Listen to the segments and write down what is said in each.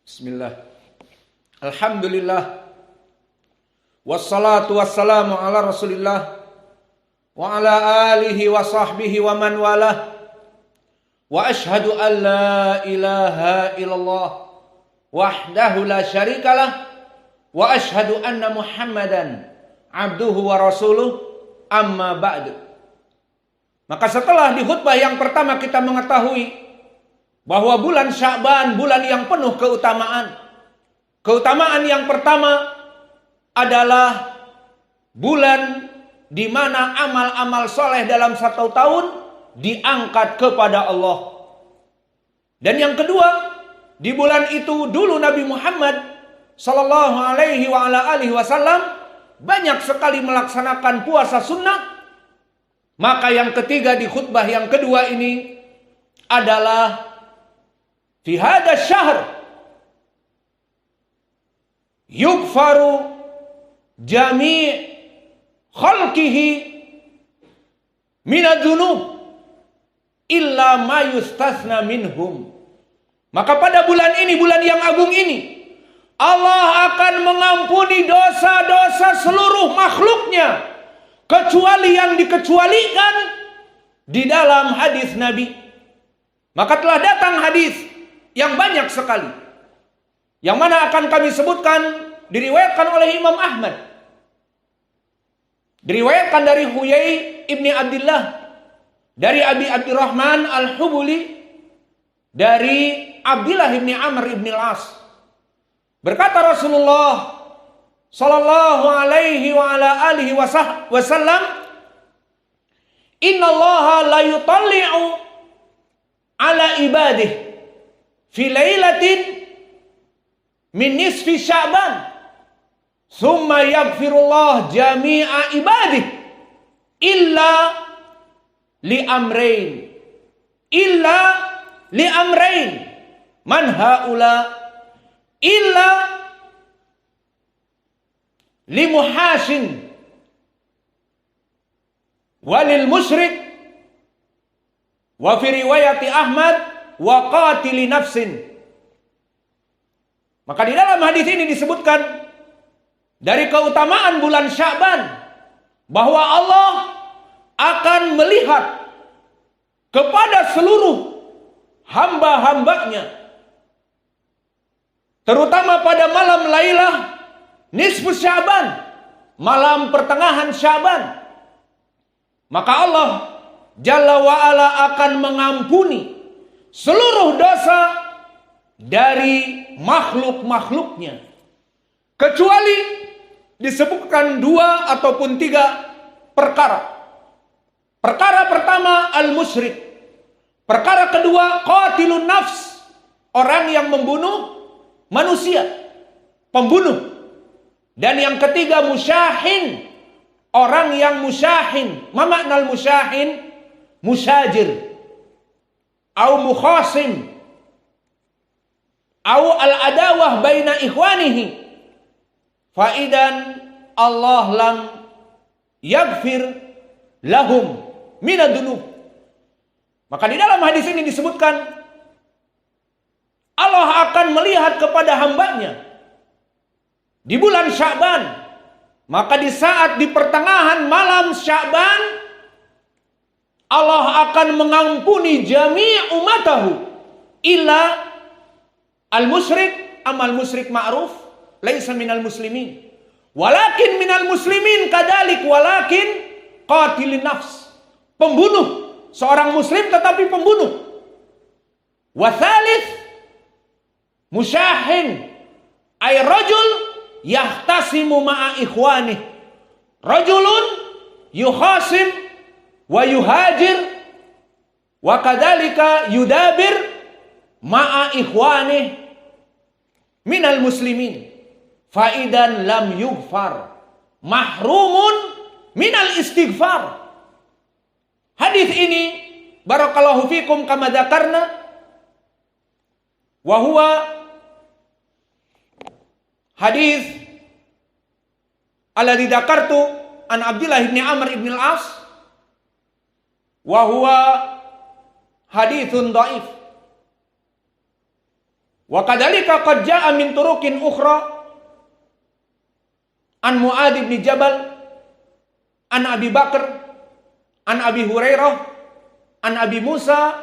Bismillah. Alhamdulillah. Wassalatu wassalamu ala Rasulillah wa ala alihi wa sahbihi wa man walah. Wa ashhadu an la ilaha illallah wahdahu la syarikalah wa ashhadu anna Muhammadan abduhu wa rasuluh, amma ba'du. Maka setelah di khutbah yang pertama kita mengetahui bahwa bulan Sya'ban bulan yang penuh keutamaan. Keutamaan yang pertama adalah bulan di mana amal-amal soleh dalam satu tahun diangkat kepada Allah. Dan yang kedua, di bulan itu dulu Nabi Muhammad sallallahu alaihi wa ala alihi wasallam banyak sekali melaksanakan puasa sunnah. Maka yang ketiga di khutbah yang kedua ini adalah fi hadha syahr yugfaru jami' khalqihi minadunub illa ma yustasna minhum. Maka pada bulan ini, bulan yang agung ini, Allah akan mengampuni dosa-dosa seluruh makhluknya kecuali yang dikecualikan di dalam hadis Nabi. Maka telah datang hadis yang banyak sekali, yang mana akan kami sebutkan, diriwayatkan oleh Imam Ahmad, diriwayatkan dari Huyai ibni Abdullah, dari Abi Abdurrahman al-Hubuli, dari Abdullah ibni Amr ibni al-As. Berkata Rasulullah sallallahu alaihi wa ala alihi wasallam, innallaha la yutalli'u ala ibadihi fi lailatin min nisfi Sya'ban thumma yaghfirullah jami'a ibadihi illa li amrain man haula illa li muhashin walil musyrik wa fi riwayati Ahmad wa qatili nafsin. Maka di dalam hadis ini disebutkan dari keutamaan bulan Sya'ban bahwa Allah akan melihat kepada seluruh hamba-hambanya, terutama pada malam Lailah nisfu Sya'ban, malam pertengahan Sya'ban. Maka Allah Jalla wa'ala akan mengampuni seluruh dosa dari makhluk-makhluknya, kecuali disebutkan 2 ataupun 3 perkara. Perkara pertama al-musyrik. Perkara kedua qatilun nafs, orang yang membunuh manusia, pembunuh. Dan yang ketiga musyahin, orang yang musyahin. Ma maknal musyahin? Musyajir au mukhasim au al-adawah baina ikhwanihi fa idan Allah lam yaghfir lahum minadunub. Maka di dalam hadis ini disebutkan Allah akan melihat kepada hambanya di bulan Sya'ban. Maka di saat di pertengahan malam Sya'ban Allah akan mengampuni jami' umatahu illa al-musyrik. Amal musyrik ma'ruf laisa minal muslimin walakin minal muslimin kadalik walakin qatilin nafs, pembunuh, seorang muslim tetapi pembunuh. Wa thalith musyahin ay rajul yahtasimu ma'a ikhwanih, rajulun yukhasim wa yuhajir wa kadzalika yudabir ma'a ikhwanih minal muslimin fa idan lam yughfar mahrumun minal istighfar. Hadis ini barakallahu fikum kama dzakarna wa huwa hadis alladzi dzakartu an Abdullah bin Amr bin al-As wa huwa haditsun dhaif. Wa kadzalika qad jaa'a min turuqin ukhra an Mu'adz bin Jabal, an Abi Bakar, an Abi Hurairah, an Abi Musa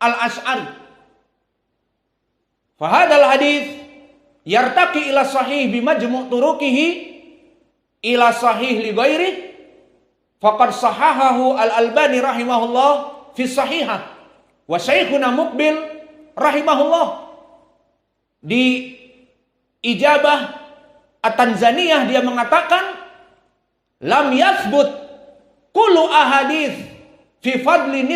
al-Asy'ari. Fa hadzal hadits yartaqi ila sahih bi majmu' turuqihi ila sahih li ghairihi faqad sahahahu al-Albani rahimahullah fi sahihah wa Syekhuna Muqbil rahimahullah. Di Ijabah At-Tanzaniyah dia mengatakan lam yathbut kullu ahadits fi fadli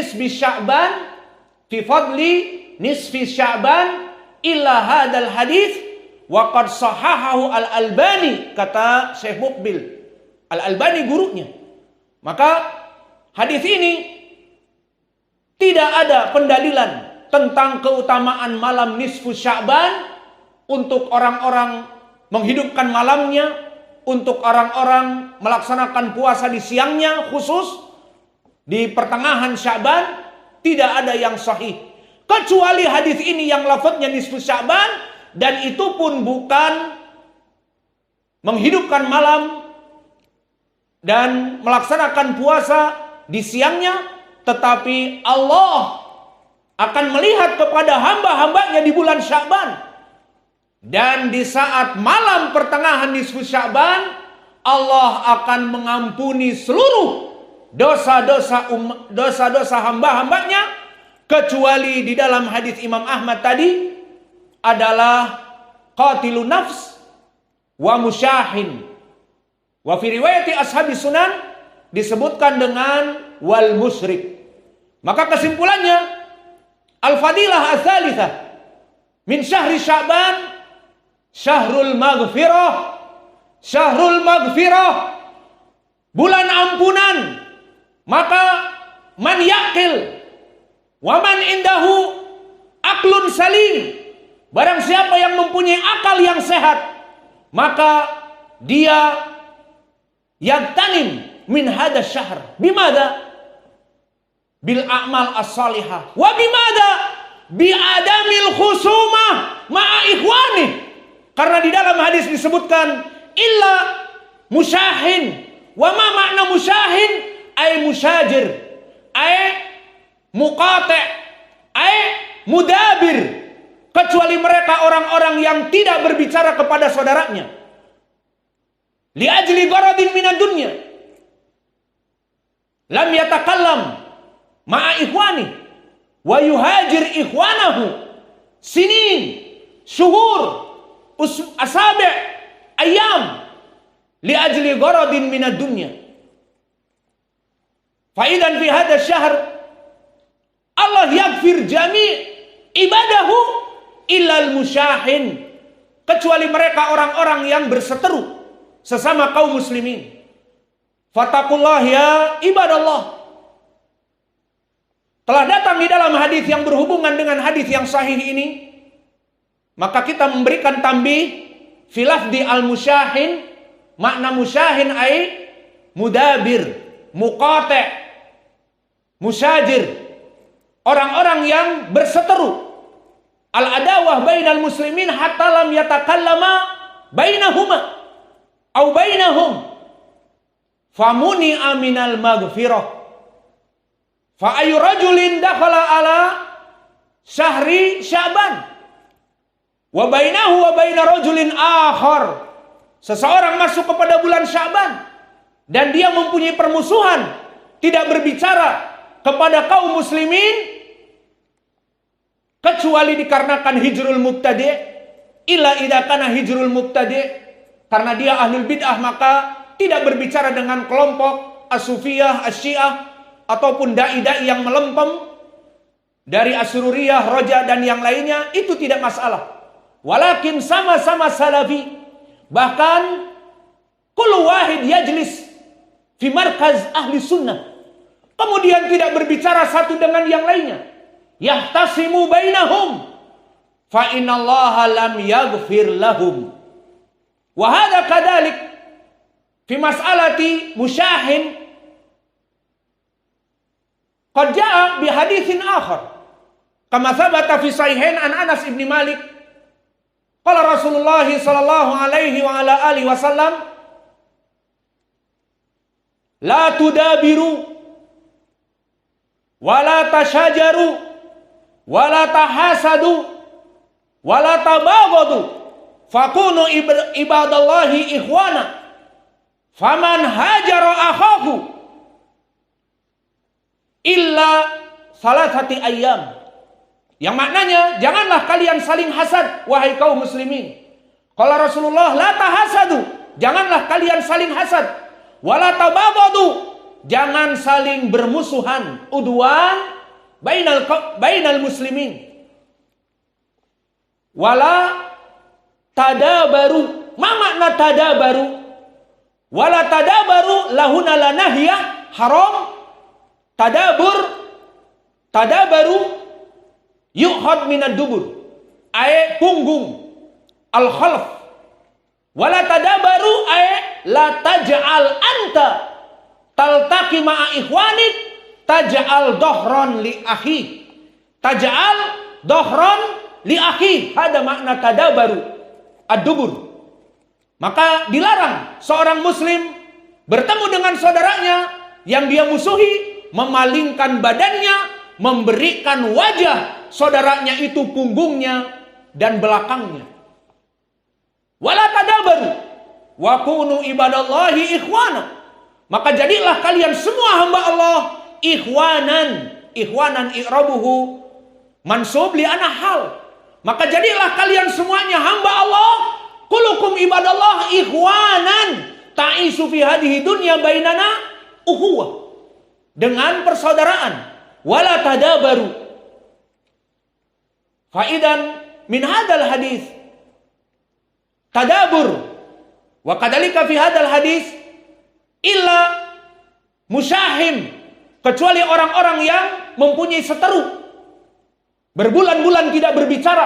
nisfi Sya'ban illa hadzal hadits wa qad sahahahu al-Albani, kata Syekh Muqbil. Al-Albani gurunya. Maka hadis ini tidak ada pendalilan tentang keutamaan malam nisfu Sya'ban untuk orang-orang menghidupkan malamnya, untuk orang-orang melaksanakan puasa di siangnya khusus di pertengahan Sya'ban. Tidak ada yang sahih kecuali hadis ini yang lafadznya nisfu Sya'ban, dan itu pun bukan menghidupkan malam dan melaksanakan puasa di siangnya, tetapi Allah akan melihat kepada hamba-hambanya di bulan Sya'ban. Dan di saat malam pertengahan nisfu Sya'ban, Allah akan mengampuni seluruh dosa-dosa hamba-hambanya, kecuali di dalam hadis Imam Ahmad tadi adalah qatilun nafs wa musyahin. Wa fi riwayati ashabi sunan disebutkan dengan wal musyrik. Maka kesimpulannya, al-fadilah ats-tsalitsah min syahri Sya'ban syahrul maghfirah. Syahrul maghfirah, bulan ampunan. Maka man yaqil wa man indahu aqlun salim, barang siapa yang mempunyai akal yang sehat, maka dia yagtanim min hada syahr. Bimada? Bil a'mal as-salihah. Wa bimada? Bi adamil khusumah ma'a ikhwani. Karena di dalam hadis disebutkan illa musyahin. Wa ma makna musyahin? Ay musyajir, ay muqati', ay mudabir. Kecuali mereka orang-orang yang tidak berbicara kepada saudaranya. Li ajli gharadin minad dunya. Lam yatakallam ma'a ikhwani wa yuhajir ikhwanahu sinin, syuhur, asabi', ayam li ajli gharadin minad dunya. Fa idzan fi hadha syahr Allah yaghfir jami' ibadahu illal musyahin, kecuali mereka orang-orang yang berseteru sesama kaum muslimin. Fattaqullah ya ibadallah. Telah datang di dalam hadis yang berhubungan dengan hadis yang sahih ini, maka kita memberikan tambih fi lafdi al-musyahin. Makna musyahin ay mudabir, muqati', musyajir, orang-orang yang berseteru. Al-adawah bainal muslimin hatta lam yatakallama bainahuma au bainahum famuni aminal maghfirah. Fa ayu rajulin dakhala ala syahri Sya'ban wa bainahu wa baina rajulin akhar. Seseorang masuk kepada bulan Sya'ban dan dia mempunyai permusuhan, tidak berbicara kepada kaum muslimin, kecuali dikarenakan hijrul mubtadi', illa idza kana hijrul mubtadi', karena dia ahlul bid'ah, maka tidak berbicara dengan kelompok as-sufiyah, as-syiah, ataupun dai-dai yang melempem dari asyuriyah, roja dan yang lainnya, itu tidak masalah. Walakin sama-sama salafi, bahkan kullu wahid yajlis fi markaz ahli sunnah, kemudian tidak berbicara satu dengan yang lainnya. Yahtasimu bainahum fa innallaha lam yaghfir lahum. Wa hadha kadhalik fi mas'alati musyahin qad jaa bi haditsin akhar kama thabata fi sahihain an Anas ibn Malik Rasulullah sallallahu alaihi wa ala alihi wasallam, la tudabiru wala tashajaru wala tahasadu wala tabaghadu fakunu ibadallahi ikhwana faman hajara akhahu illa salasati ayyam. Yang maknanya, janganlah kalian saling hasad, wahai kaum muslimin. Qala Rasulullah, la tahasadu, janganlah kalian saling hasad. Wala tabaghadu, jangan saling bermusuhan, udwan bainal muslimin. Wala tadabaru, ma makna tadabaru? Wala tadabaru lahuna lanahiyah haram. Tadabaru yukhad minad dubur, ay punggung, al khalf. Wala tadabaru ay la taj'al anta taltaqi ma'a ikhwanik taj'al dohron li akhi, taj'al dohron li akhi. Ada makna tadabaru ad-dubur. Maka dilarang seorang muslim bertemu dengan saudaranya yang dia musuhi, memalingkan badannya, memberikan wajah saudaranya itu punggungnya dan belakangnya. Wala tadabaru wa kunu ibadallahi ikhwana. Maka jadilah kalian semua hamba Allah ikhwanan. Ikhwanan i'rabuhu mansub li ana hal. Maka jadilah kalian semuanya hamba Allah. Kulukum ibadallah ikhwanan. Ta'isu fi hadhihi dunya bainana ukhuwah. Dengan persaudaraan. Wala tadabaru. Faidan min hadal hadis tadabur. Wa kadalika fi hadal hadis illa musyahim, kecuali orang-orang yang mempunyai seteru, berbulan-bulan tidak berbicara.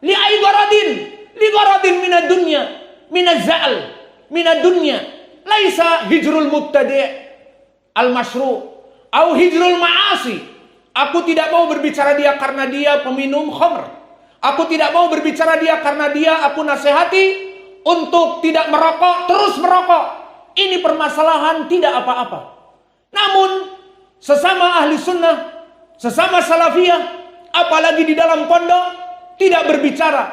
Li gharadin minad dunya, minaz za'al, minad dunya. Laisa hijrul mubtadi' al-masyru' au hijrul ma'asi. Aku tidak mau berbicara dia karena dia peminum khamr. Aku tidak mau berbicara dia karena dia aku nasihati untuk tidak merokok, terus merokok. Ini permasalahan tidak apa-apa. Namun sesama ahli sunnah, sesama salafiyah, apalagi di dalam pondok, tidak berbicara,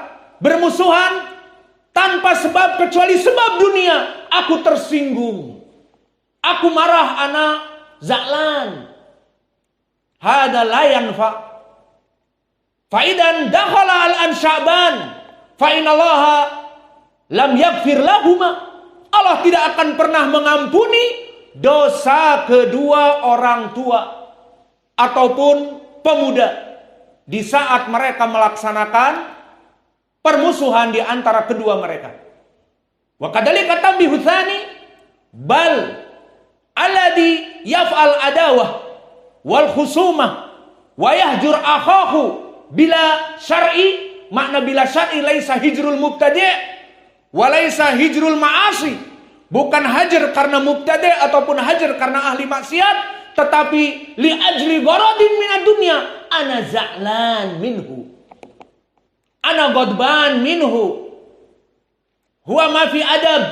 bermusuhan tanpa sebab kecuali sebab dunia. Aku tersinggung, aku marah, anak za'lan. Hada la yanfa. Faidan dakhala al-an Sya'ban fa innallaha lam yaghfir lahuma. Allah tidak akan pernah mengampuni dosa kedua orang tua ataupun pemuda di saat mereka melaksanakan permusuhan di antara kedua mereka. Wa kadzalika tambihu tsani bal alladhi yaf'al adawah wal khusumah wa yahjur akhahu bila syar'i. Makna bila syar'i laisa hijrul mubtadi' wa laisa hijrul ma'asi. Bukan hajar karena mubtadi' ataupun hajar karena ahli maksiat, tetapi li ajli gharadin minad dunya. Ana za'lan minhu, ana ghadban minhu, huwa ma fi adab.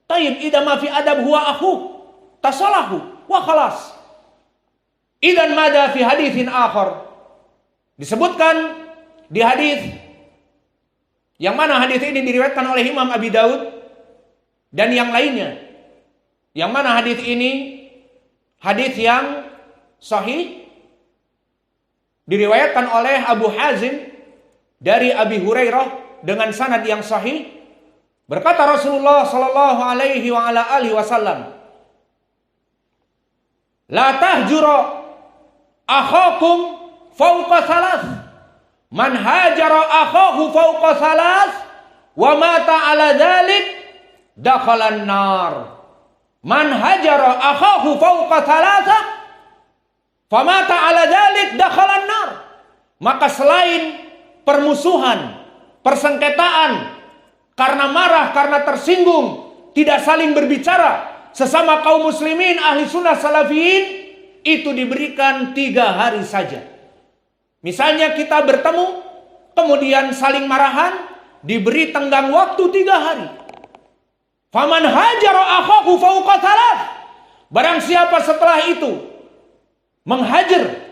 Tayyib idza ma fi adab huwa akhu tasalahu wa khalas. Idan mada fi haditsin akhar. Disebutkan di hadis yang mana hadis ini diriwayatkan oleh Imam Abi Daud dan yang lainnya. Yang mana hadis ini hadis yang sahih, diriwayatkan oleh Abu Hazim dari Abi Hurairah dengan sanad yang sahih. Berkata Rasulullah sallallahu alaihi wa ala alihi wasallam, la tahjura akhakum fawqa thalath. Man hajara akhahu fawqa thalath wa mata ala dhalik dakhalan nar. Man hajara akhahu fawqa thalatha famata ala dhalik dakhalan nar. Maka selain permusuhan, persengketaan, karena marah, karena tersinggung, tidak saling berbicara sesama kaum muslimin ahli sunnah salafiyin, itu diberikan 3 hari saja. Misalnya kita bertemu, kemudian saling marahan, diberi tenggang waktu 3 hari. Faman hajara akhahu fawqa thalath. Barang siapa setelah itu menghajar,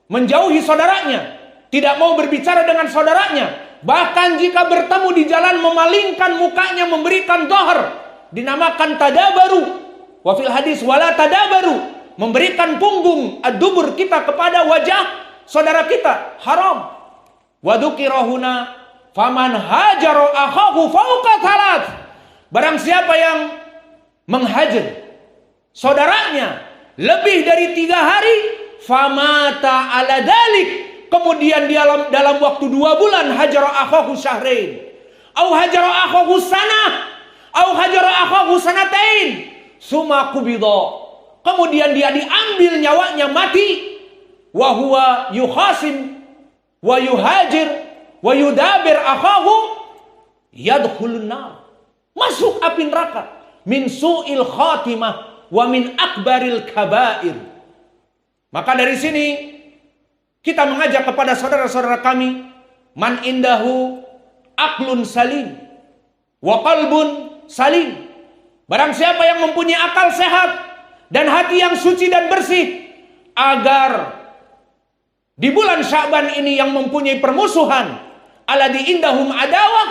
menjauhi saudaranya, tidak mau berbicara dengan saudaranya, bahkan jika bertemu di jalan memalingkan mukanya, memberikan dhahar, dinamakan tadabaru. Wa fil hadis wala tadabaru, memberikan punggung ad-dubur kita kepada wajah saudara kita, haram. Wa dzukira huna faman hajara akhahu fawqa thalath. Barang siapa yang menghajar saudaranya lebih dari 3 hari, famata ala dalik, kemudian dalam waktu 2 bulan, hajara akhahu syahrain, au hajara akhahu sanah, au hajara akhahu sanatain, summa qubida, kemudian dia diambil nyawanya, mati, wa huwa yukhasim wa yuhajir wa yudabir akhahu, yadkhulun nar, masuk api neraka, min su'il khatimah wa min akbaril kabair. Maka dari sini kita mengajak kepada saudara-saudara kami, man indahu aklun salim wa qalbun salim. Barang siapa yang mempunyai akal sehat dan hati yang suci dan bersih, agar di bulan Sya'ban ini yang mempunyai permusuhan, alladzi indahum adawah,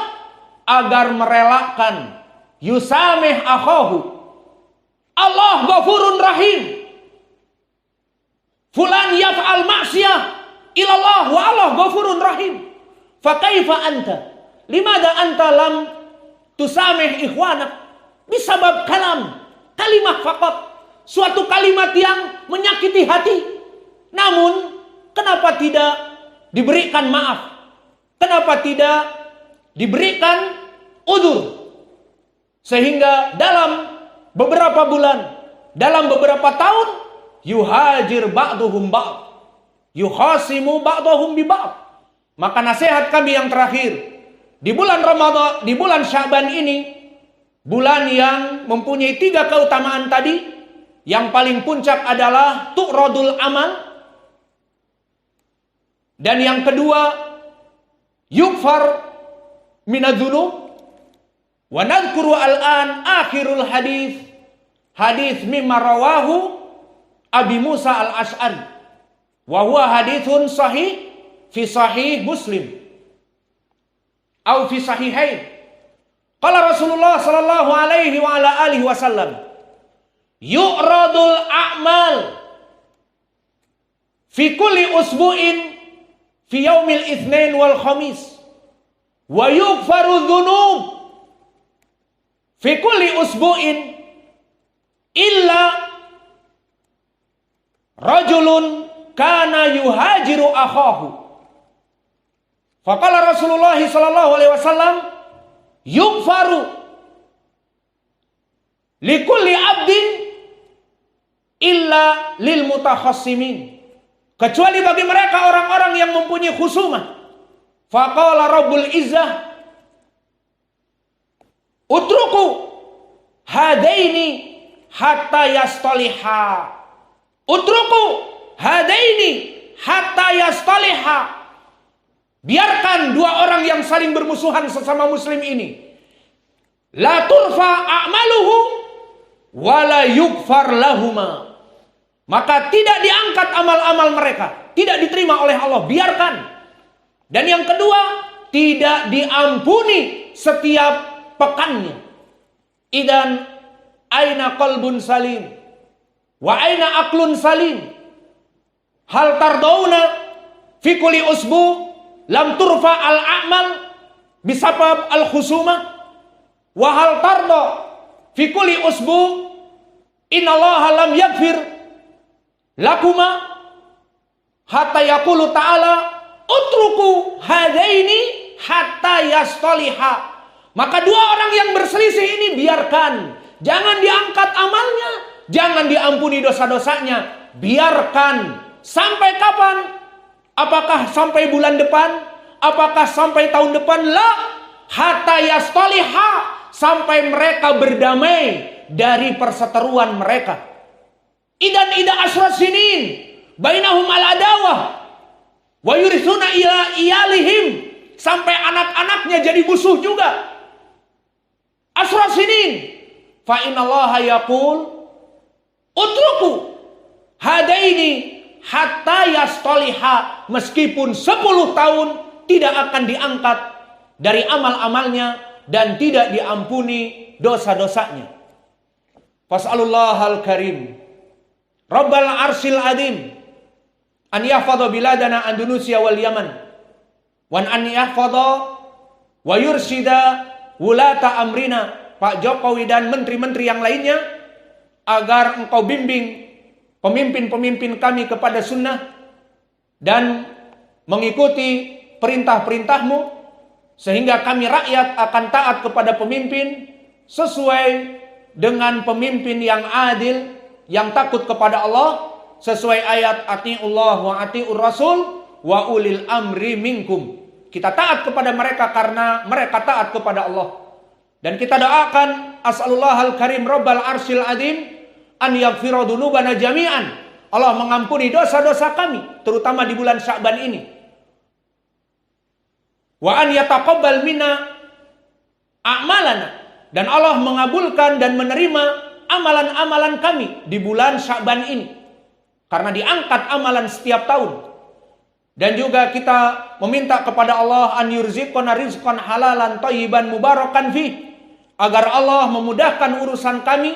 agar merelakan yusamih akhahu. Allah Ghafurun Rahim. Fulan yaf'al ma'siyah ilallah wa Allah Ghafurun Rahim. Fa kaifa anta? Limada anta lam tusamih ikhwanak? Bisabab kalimah faqat. Suatu kalimat yang menyakiti hati. Namun kenapa tidak diberikan maaf? Kenapa tidak diberikan udzur? Sehingga dalam beberapa bulan, dalam beberapa tahun, yuhajir ba'duhum ba'd, yukhasimu ba'duhum bi ba'd. Maka nasihat kami yang terakhir, di bulan Ramadan, di bulan Sya'ban ini, bulan yang mempunyai 3 keutamaan tadi, yang paling puncak adalah tu'radul amal, dan yang kedua yukfar minadzunub. Wa nadhkuru al-an akhirul hadis mimma rawahu Abi Musa al-Ash'ari, wa huwa hadithun sahih fi sahih Muslim atau fi sahihain. Qala Rasulullah sallallahu alaihi wa ala alihi wasallam, yu'radul a'mal fi kulli usbu'in fi yaumil itsnain wal khamis, wa yughfaru dzunub fi kulli usbu'in illa rajulun kana yuhajiru akhahu. Faqala Rasulullah sallallahu alaihi wasallam, yughfaru likulli abdin illa lil mutakhassimin, kecuali bagi mereka orang-orang yang mempunyai khusumah. Faqala Rabbul Izzah, utruku hadaini hatta yastaliha. Utruku hadaini hatta yastaliha. Biarkan 2 orang yang saling bermusuhan sesama muslim ini, la turfa a'maluhu wa la yukfar lahuma, maka tidak diangkat amal-amal mereka, tidak diterima oleh Allah, biarkan. Dan yang kedua, tidak diampuni setiap pekannya. Idan aina qalbun salim wa aina aqlun salim? Hal tardawna fi kulli usbu lam turfa al-a'mal bisabab al-khusumah, wa hal tarda fi kulli usbu innallaha lam yaghfir lakuma, hatta yaqulu ta'ala utruku hadaini hatta yastaliha. Maka 2 orang yang berselisih ini biarkan, jangan diangkat amalnya, jangan diampuni dosa-dosanya, biarkan. Sampai kapan? Apakah sampai bulan depan? Apakah sampai tahun depan? La, hatta yastaliha, sampai mereka berdamai dari perseteruan mereka. Idan ida asrat sinin bainahum al adawah wa yurisuna ila iyalihim, sampai anak-anaknya jadi musuh juga. Asra sinin fa innallaha yaqul utruku hadaini hatta yastaliha, meskipun 10 tahun tidak akan diangkat dari amal-amalnya dan tidak diampuni dosa-dosanya. Fas'alullahal karim Rabbal arsil adim an yahfadha biladana Andalusia wal Yaman wa an yahfadha wa yursida wulata amrina, Pak Jokowi dan menteri-menteri yang lainnya, agar engkau bimbing pemimpin-pemimpin kami kepada sunnah dan mengikuti perintah-perintahmu, sehingga kami rakyat akan taat kepada pemimpin sesuai dengan pemimpin yang adil, yang takut kepada Allah, sesuai ayat atiullah wa atiur rasul wa ulil amri minkum. Kita taat kepada mereka karena mereka taat kepada Allah. Dan kita doakan as'alullahal karim rabbal arsyil adim an yaghfira dzunubana jami'an. Allah mengampuni dosa-dosa kami, terutama di bulan Sya'ban ini. Wa an yataqabbal minna a'malana, dan Allah mengabulkan dan menerima amalan-amalan kami di bulan Sya'ban ini. Karena diangkat amalan setiap tahun. Dan juga kita meminta kepada Allah an yurziqana rizqan halalan thayyiban mubarakan fi, agar Allah memudahkan urusan kami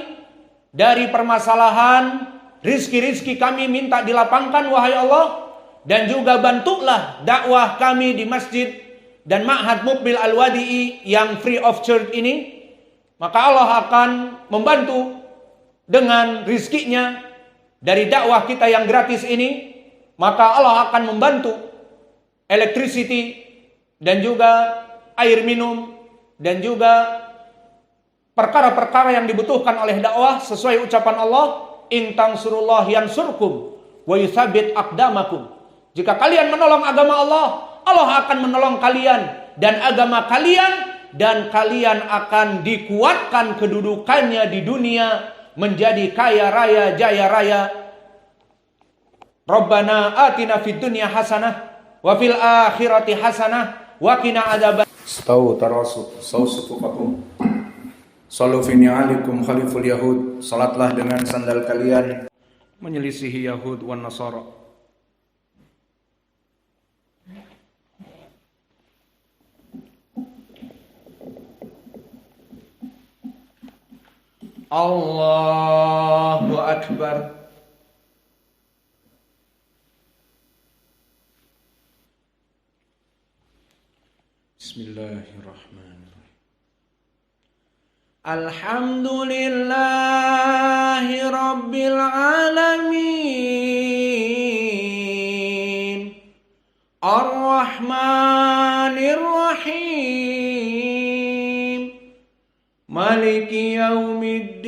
dari permasalahan rizki-rizki kami, minta dilapangkan wahai Allah. Dan juga bantulah dakwah kami di masjid dan Ma'had Muqbil Al-Wadi'i yang free of charge ini. Maka Allah akan membantu dengan rizkinya dari dakwah kita yang gratis ini. Maka Allah akan membantu electricity dan juga air minum dan juga perkara-perkara yang dibutuhkan oleh dakwah, sesuai ucapan Allah, in tansurullah yansurkum wa yutsabbit aqdamakum. Jika kalian menolong agama Allah, Allah akan menolong kalian dan agama kalian, dan kalian akan dikuatkan kedudukannya di dunia menjadi kaya raya, jaya raya. Rabbana atina fid dunya hasanah wa fil akhirati hasanah wa qina adzaban. Stau tarasu sausufukum. Sallu fi ni'alikum khaliful yahud. Salatlah dengan sandal kalian menyelisihi Yahud wan Nasara. Allahu Akbar. Bismillahirrahmanirrahim. Alhamdulillahi Rabbil Alamin Ar-Rahmanir Rahim Maliki Yaumiddin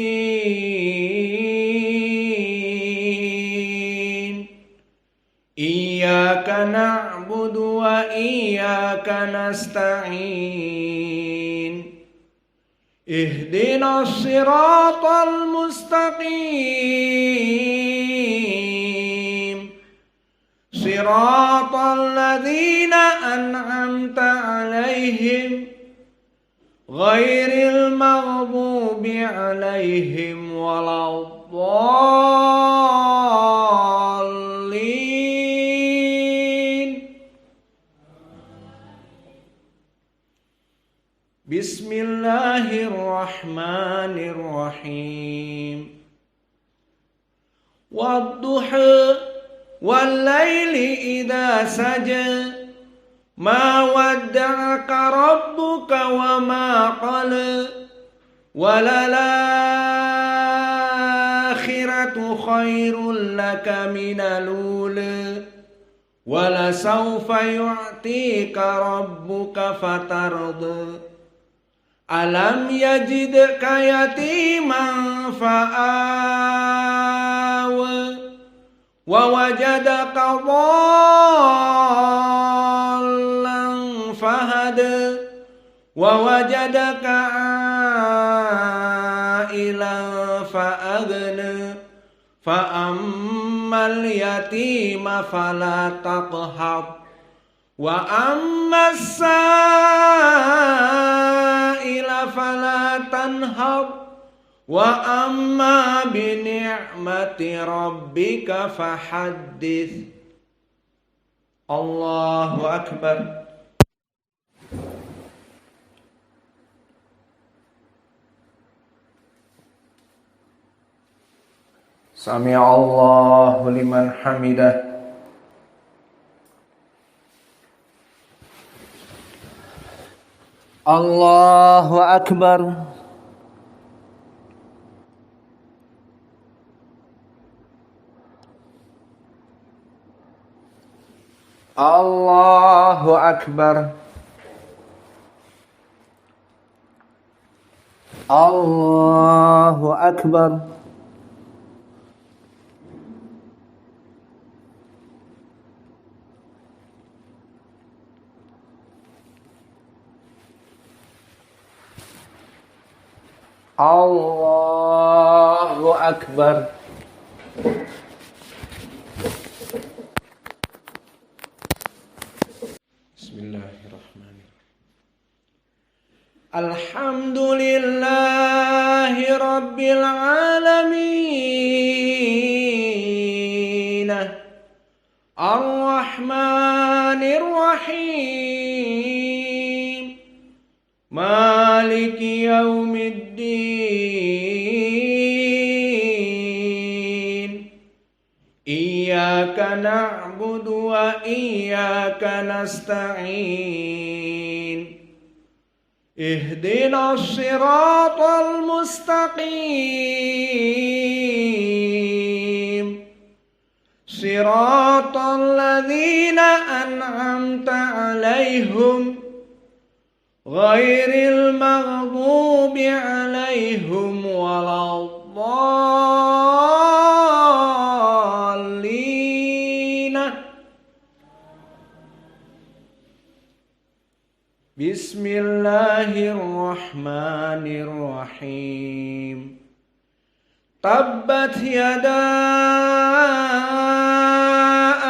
Iyyaka na'budu wa iyyaka nasta'in Ihdinas siratal mustaqim Siratal ladzina an'amta 'alaihim ghairil maghdubi 'alaihim waladdallin. Bismillahirrahmanirrahim. Wadduha wal laili idza saja ma wadda'aka rabbuka wa ma qala walal akhiratu khairul laka minal ula wala sawfa yu'tika rabbuka fatarda. Alam yajidka yatiman fa'awa wa wajadaka dhallan fahada wa wajadaka a'ilan fa'aghna fa ammal yatima fala taqhar Wa amma as-sa'ila fala tanhar wa amma bi ni'mati rabbika fahaddits. Allahu akbar. Sami'a Allahu liman hamidah. Allahu akbar. Allahu akbar. Allahu akbar. Allahu akbar. Bismillahirrahmanirrahim. Alhamdulillahi rabbil alamin. Ar-Rahmanir Rahim. Maliki yaumiddin. Iyyaka na'budu wa iyyaka nasta'in. Ihdinas siratal mustaqim. Siratal ladzina an'amta 'alaihim ghairil maghdubi 'alaihim waladdallin. Bismillahirrahmanirrahim. Tabbat yada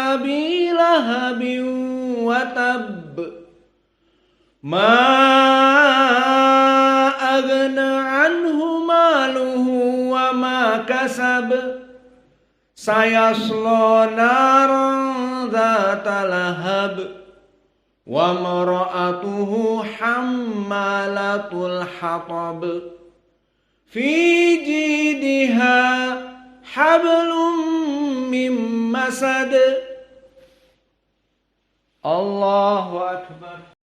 abi lahabin wa tabb. Ma aghna anhu maluhu wa ma kasab. Sayasla naran dhata lahab. Wa mar'atuhu hammalatul hatab. Fi jidha hablum min masad. Allahu akbar.